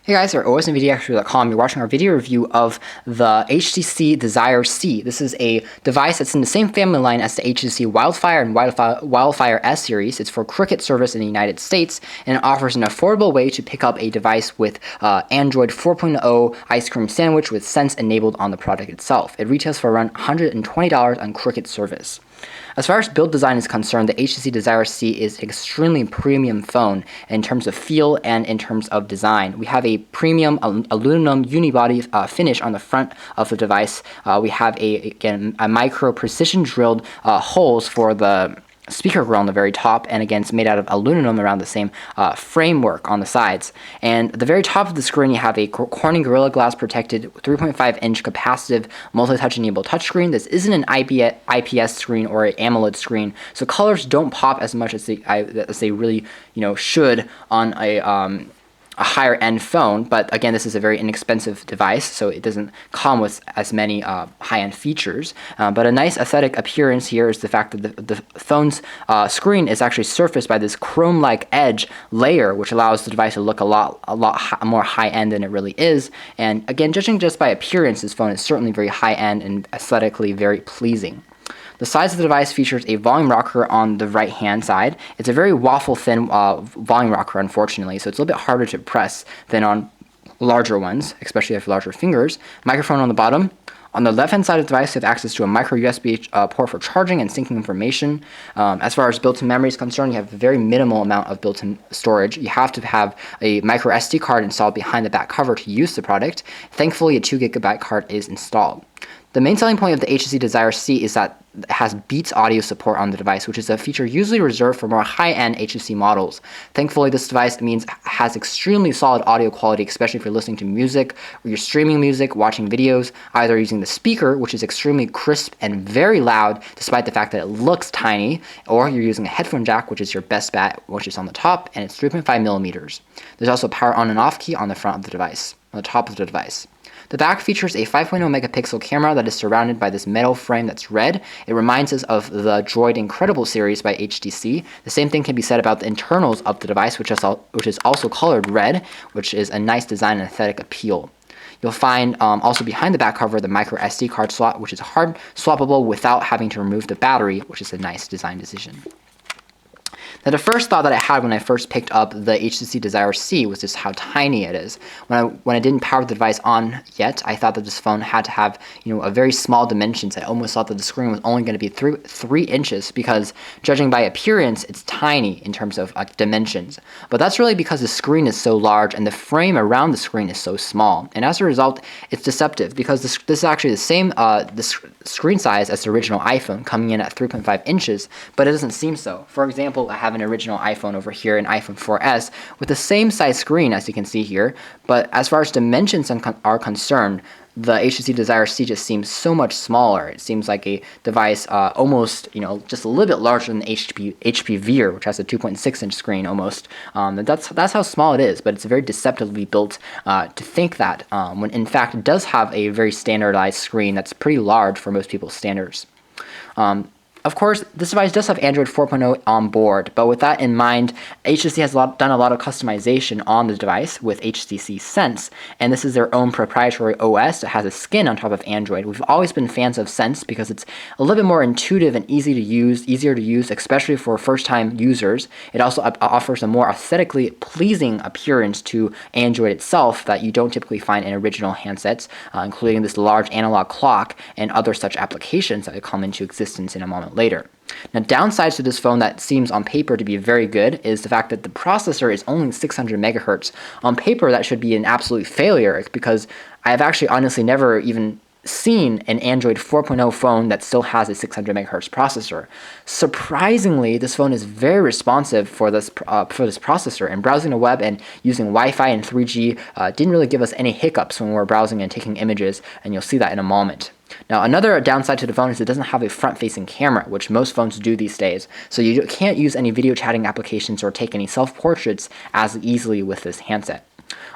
Hey guys, we're osnvidia.com. You're watching our video review of the HTC Desire C. This is a device that's in the same family line as the HTC Wildfire and Wildfire S series. It's for cricket service in the United States, and it offers an affordable way to pick up a device with Android 4.0 ice cream sandwich with Sense enabled on the product itself. It retails for around $120 on cricket service. As far as build design is concerned, the HTC Desire C is an extremely premium phone in terms of feel and in terms of design. We have a premium aluminum unibody finish on the front of the device. We have a micro precision drilled holes for the speaker grill on the very top, and again it's made out of aluminum around the same framework on the sides. And at the very top of the screen you have a Corning Gorilla Glass protected 3.5-inch capacitive multi-touch enabled touchscreen. This isn't an IPS screen or an AMOLED screen, so colors don't pop as much as they really should on a higher end phone. But again, this is a very inexpensive device, so it doesn't come with as many high-end features. But a nice aesthetic appearance here is the fact that the phone's screen is actually surfaced by this chrome-like edge layer, which allows the device to look a lot more high-end than it really is. And again, judging just by appearance, this phone is certainly very high-end and aesthetically very pleasing. The size of the device features a volume rocker on the right-hand side. It's a very waffle-thin volume rocker, unfortunately, so it's a little bit harder to press than on larger ones, especially if you have larger fingers. Microphone on the bottom. On the left-hand side of the device, you have access to a micro USB port for charging and syncing information. As far as built-in memory is concerned, you have a very minimal amount of built-in storage. You have to have a micro SD card installed behind the back cover to use the product. Thankfully, a 2 GB card is installed. The main selling point of the HTC Desire C is that it has BeatsAudio support on the device, which is a feature usually reserved for more high-end HTC models. Thankfully, this device has extremely solid audio quality, especially if you're listening to music or you're streaming music, watching videos, either using the speaker, which is extremely crisp and very loud, despite the fact that it looks tiny, or you're using a headphone jack, which is your best bet, which is on the top, and it's 3.5 millimeters. There's also a power on and off key on the front of the device, on the top of the device. The back features a 5.0 megapixel camera that is surrounded by this metal frame that's red. It reminds us of the Droid Incredible series by HTC. The same thing can be said about the internals of the device, which is also colored red, which is a nice design and aesthetic appeal. You'll find also behind the back cover the micro SD card slot, which is hard swappable without having to remove the battery, which is a nice design decision. Now, the first thought that I had when I first picked up the HTC Desire C was just how tiny it is. When I didn't power the device on yet, I thought that this phone had to have a very small dimensions. I almost thought that the screen was only going to be 3 inches because, judging by appearance, it's tiny in terms of dimensions. But that's really because the screen is so large and the frame around the screen is so small. And as a result, it's deceptive because this is actually the same screen size as the original iPhone, coming in at 3.5 inches, but it doesn't seem so. For example, I have an original iPhone over here, an iPhone 4S, with the same size screen as you can see here, but as far as dimensions are concerned, the HTC Desire C just seems so much smaller. It seems like a device almost, just a little bit larger than the HP Veer, which has a 2.6-inch screen almost. That's how small it is, but it's very deceptively built to think that, when in fact it does have a very standardized screen that's pretty large for most people's standards. Of course, this device does have Android 4.0 on board, but with that in mind, HTC has done a lot of customization on the device with HTC Sense, and this is their own proprietary OS that has a skin on top of Android. We've always been fans of Sense because it's a little bit more intuitive and easier to use, especially for first-time users. It also offers a more aesthetically pleasing appearance to Android itself that you don't typically find in original handsets, including this large analog clock and other such applications that will come into existence in a moment later. Now, downsides to this phone that seems on paper to be very good is the fact that the processor is only 600 megahertz. On paper, that should be an absolute failure because I've actually honestly never even seen an Android 4.0 phone that still has a 600 megahertz processor. Surprisingly, this phone is very responsive for this processor, and browsing the web and using Wi-Fi and 3G didn't really give us any hiccups when we were browsing and taking images, and you'll see that in a moment. Now, another downside to the phone is it doesn't have a front-facing camera, which most phones do these days, so you can't use any video chatting applications or take any self-portraits as easily with this handset.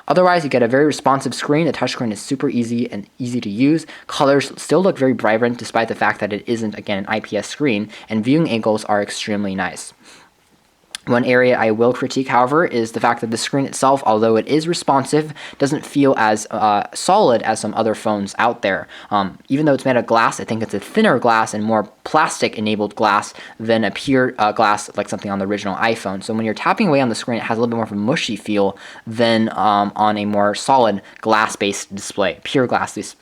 Otherwise, you get a very responsive screen. The touchscreen is super easy and easy to use. Colors still look very vibrant despite the fact that it isn't, again, an IPS screen, and viewing angles are extremely nice. One area I will critique, however, is the fact that the screen itself, although it is responsive, doesn't feel as solid as some other phones out there. Even though it's made of glass, I think it's a thinner glass and more plastic-enabled glass than a pure glass like something on the original iPhone. So when you're tapping away on the screen, it has a little bit more of a mushy feel than on a more solid glass-based display, pure glass-based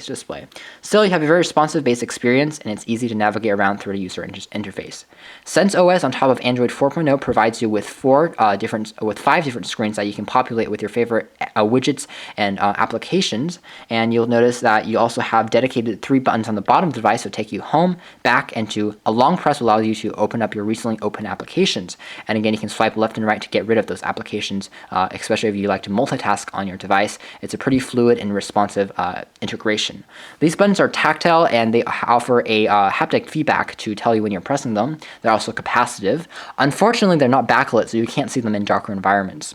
display. Still, you have a very responsive base experience, and it's easy to navigate around through the user interface. Sense OS on top of Android 4.0 provides you with five different screens that you can populate with your favorite widgets and applications. And you'll notice that you also have dedicated 3 buttons on the bottom of the device to take you home, back, and to a long press will allow you to open up your recently opened applications. And again, you can swipe left and right to get rid of those applications, especially if you like to multitask on your device. It's a pretty fluid and responsive integration. These buttons are tactile and they offer a haptic feedback to tell you when you're pressing them. They're also capacitive. Unfortunately, they're not backlit, so you can't see them in darker environments.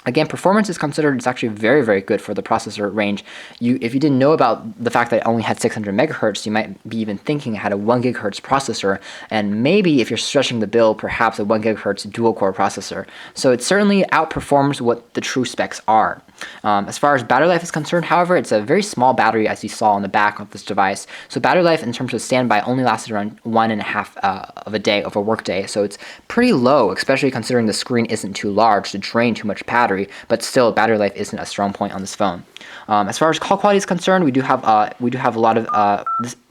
Again, performance is considered, it's actually very, very good for the processor range. If you didn't know about the fact that it only had 600 megahertz, you might be even thinking it had a 1 gigahertz processor, and maybe if you're stretching the bill, perhaps a 1 gigahertz dual-core processor. So it certainly outperforms what the true specs are. As far as battery life is concerned, however, it's a very small battery, as you saw on the back of this device. So battery life in terms of standby only lasted around 1.5 of a work day. So it's pretty low, especially considering the screen isn't too large to drain too much battery, but still battery life isn't a strong point on this phone. As far as call quality is concerned, we do have a lot of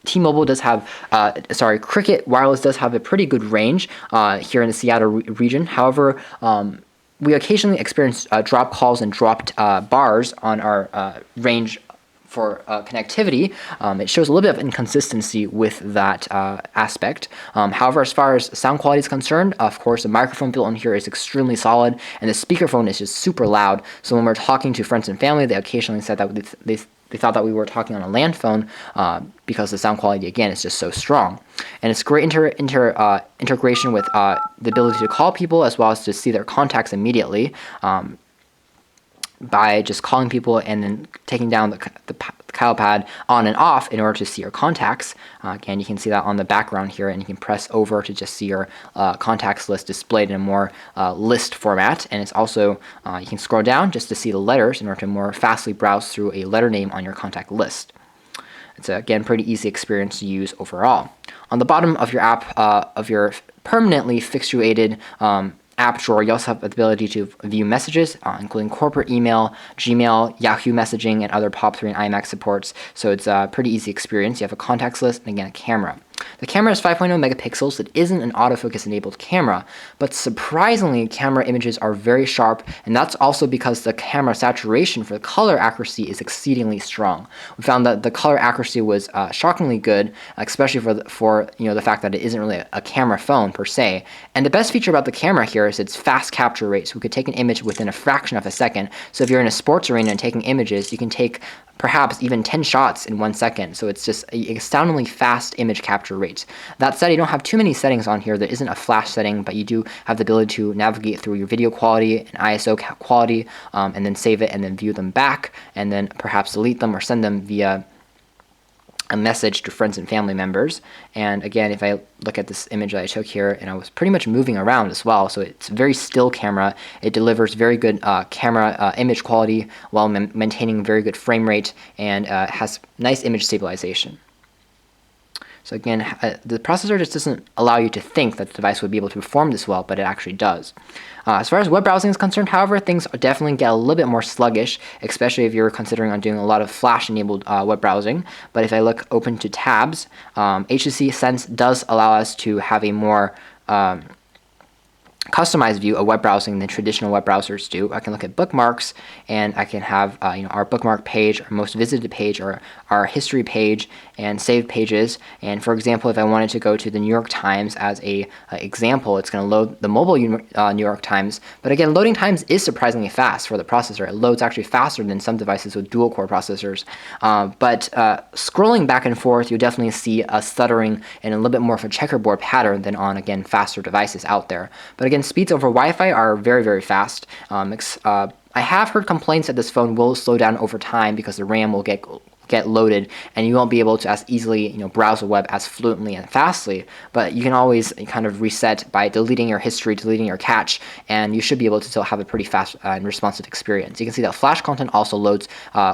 T-Mobile does have, Cricket Wireless does have a pretty good range here in the Seattle region. However, we occasionally experience drop calls and dropped bars on our range for connectivity. It shows a little bit of inconsistency with that aspect. However, as far as sound quality is concerned, of course, the microphone built in here is extremely solid, and the speakerphone is just super loud. So when we're talking to friends and family, they occasionally said that they thought that we were talking on a land phone because the sound quality, again, is just so strong. And it's great integration with the ability to call people as well as to see their contacts immediately by just calling people and then taking down the dial pad on and off in order to see your contacts. Again, you can see that on the background here, and you can press over to just see your contacts list displayed in a more list format. And it's also, you can scroll down just to see the letters in order to more fastly browse through a letter name on your contact list. It's, again, pretty easy experience to use overall. On the bottom of your app, of your permanently fixated app drawer, you also have the ability to view messages, including corporate email, Gmail, Yahoo messaging, and other POP3 and iMac supports. So it's a pretty easy experience. You have a contacts list and, again, a camera. The camera is 5.0 megapixels. It isn't an autofocus enabled camera, but surprisingly, camera images are very sharp, and that's also because the camera saturation for the color accuracy is exceedingly strong. We found that the color accuracy was shockingly good, especially for the fact that it isn't really a camera phone per se. And the best feature about the camera here is its fast capture rate. So we could take an image within a fraction of a second. So if you're in a sports arena and taking images, you can take perhaps even 10 shots in 1 second. So it's just an astoundingly fast image capture rate. That said, you don't have too many settings on here. There isn't a flash setting, but you do have the ability to navigate through your video quality and ISO quality, and then save it and then view them back, and then perhaps delete them or send them via a message to friends and family members. And again, if I look at this image that I took here, and I was pretty much moving around as well, so it's a very still camera. It delivers very good camera image quality while maintaining very good frame rate, and has nice image stabilization. So again, the processor just doesn't allow you to think that the device would be able to perform this well, but it actually does. As far as web browsing is concerned, however, things definitely get a little bit more sluggish, especially if you're considering on doing a lot of Flash-enabled web browsing. But if I look open to tabs, HTC Sense does allow us to have a more customized view of web browsing than traditional web browsers do. I can look at bookmarks, and I can have our bookmark page, our most visited page, or our history page, and saved pages. And for example, if I wanted to go to the New York Times as a example, it's going to load the mobile New York Times. But again, loading times is surprisingly fast for the processor. It loads actually faster than some devices with dual-core processors. But scrolling back and forth, you'll definitely see a stuttering and a little bit more of a checkerboard pattern than on, again, faster devices out there. But again, speeds over Wi-Fi are very, very fast. I have heard complaints that this phone will slow down over time because the RAM will get get loaded, and you won't be able to as easily browse the web as fluently and fastly. But you can always kind of reset by deleting your history, deleting your cache, and you should be able to still have a pretty fast and responsive experience. You can see that Flash content also loads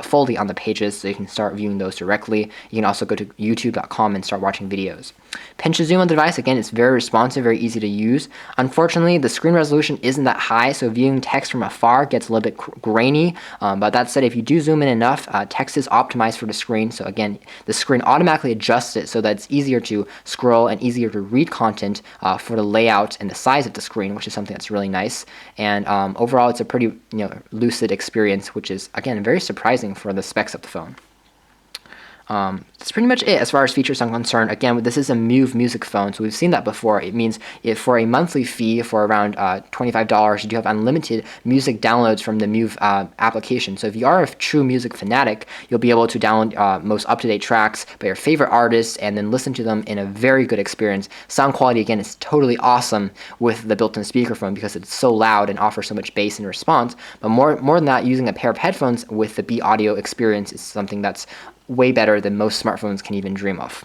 fully on the pages, so you can start viewing those directly. You can also go to youtube.com and start watching videos. Pinch to zoom on the device, again, it's very responsive, very easy to use. Unfortunately, the screen resolution isn't that high, so viewing text from afar gets a little bit grainy. But that said, if you do zoom in enough, text is optimized for the screen. So again, the screen automatically adjusts it so that it's easier to scroll and easier to read content for the layout and the size of the screen, which is something that's really nice. And overall, it's a pretty lucid experience, which is, again, very surprising for the specs of the phone. That's pretty much it as far as features are concerned. Again, this is a Move music phone, so we've seen that before. It means if for a monthly fee for around $25, you do have unlimited music downloads from the Move application. So if you are a true music fanatic, you'll be able to download most up-to-date tracks by your favorite artists and then listen to them in a very good experience. Sound quality, again, is totally awesome with the built-in speakerphone because it's so loud and offers so much bass and response. But more than that, using a pair of headphones with the BeatsAudio experience is something that's way better than most smartphones can even dream of.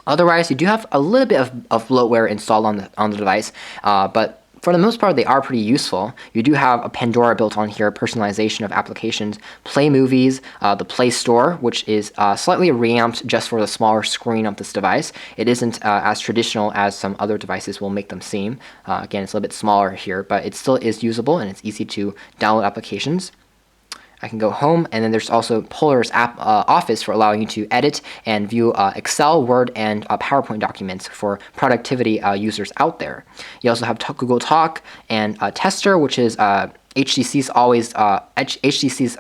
Otherwise, you do have a little bit of bloatware installed on the device, but for the most part, they are pretty useful. You do have a Pandora built on here, personalization of applications, Play Movies, the Play Store, which is slightly reamped just for the smaller screen of this device. It isn't as traditional as some other devices will make them seem. Again, it's a little bit smaller here, but it still is usable and it's easy to download applications. I can go home, and then there's also Polar's app Office for allowing you to edit and view Excel, Word, and PowerPoint documents for productivity users out there. You also have Google Talk and Tester, which is HTC's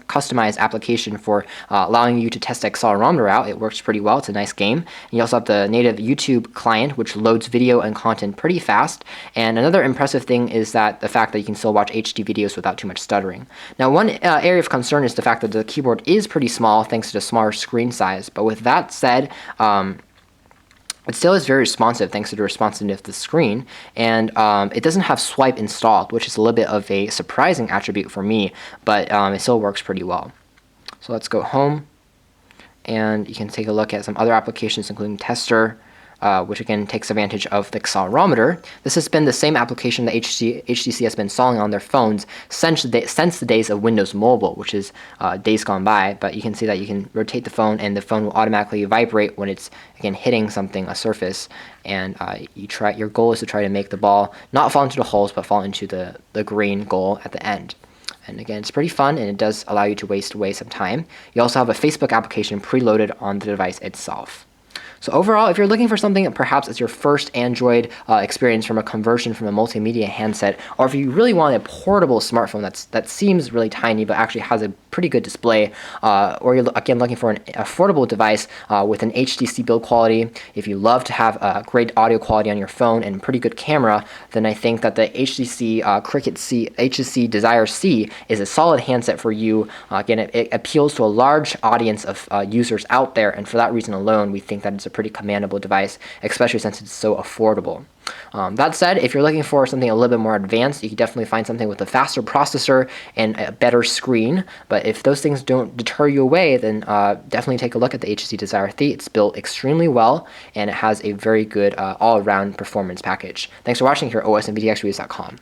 customized application for allowing you to test the accelerometer out. It works pretty well. It's a nice game. And you also have the native YouTube client, which loads video and content pretty fast. And another impressive thing is that the fact that you can still watch HD videos without too much stuttering. Now, one area of concern is the fact that the keyboard is pretty small thanks to the smaller screen size. But with that said, it still is very responsive thanks to the responsiveness of the screen, and it doesn't have swipe installed, which is a little bit of a surprising attribute for me, but it still works pretty well. So let's go home, and you can take a look at some other applications, including Tester, which again takes advantage of the accelerometer. This has been the same application that HTC has been selling on their phones since the days of Windows Mobile, which is days gone by. But you can see that you can rotate the phone, and the phone will automatically vibrate when it's again hitting something, a surface. And your goal is to try to make the ball not fall into the holes, but fall into the green goal at the end. And again, it's pretty fun, and it does allow you to waste away some time. You also have a Facebook application preloaded on the device itself. So overall, if you're looking for something that perhaps is your first Android experience from a conversion from a multimedia handset, or if you really want a portable smartphone that seems really tiny but actually has a pretty good display, or you're again looking for an affordable device with an HTC build quality, if you love to have great audio quality on your phone and pretty good camera, then I think that the HTC Desire C is a solid handset for you. Again, it appeals to a large audience of users out there, and for that reason alone, we think that it's a pretty commendable device, especially since it's so affordable. That said, if you're looking for something a little bit more advanced, you can definitely find something with a faster processor and a better screen. But if those things don't deter you away, then definitely take a look at the HTC Desire C. It's built extremely well, and it has a very good all-around performance package. Thanks for watching here at osandvdxreviews.com.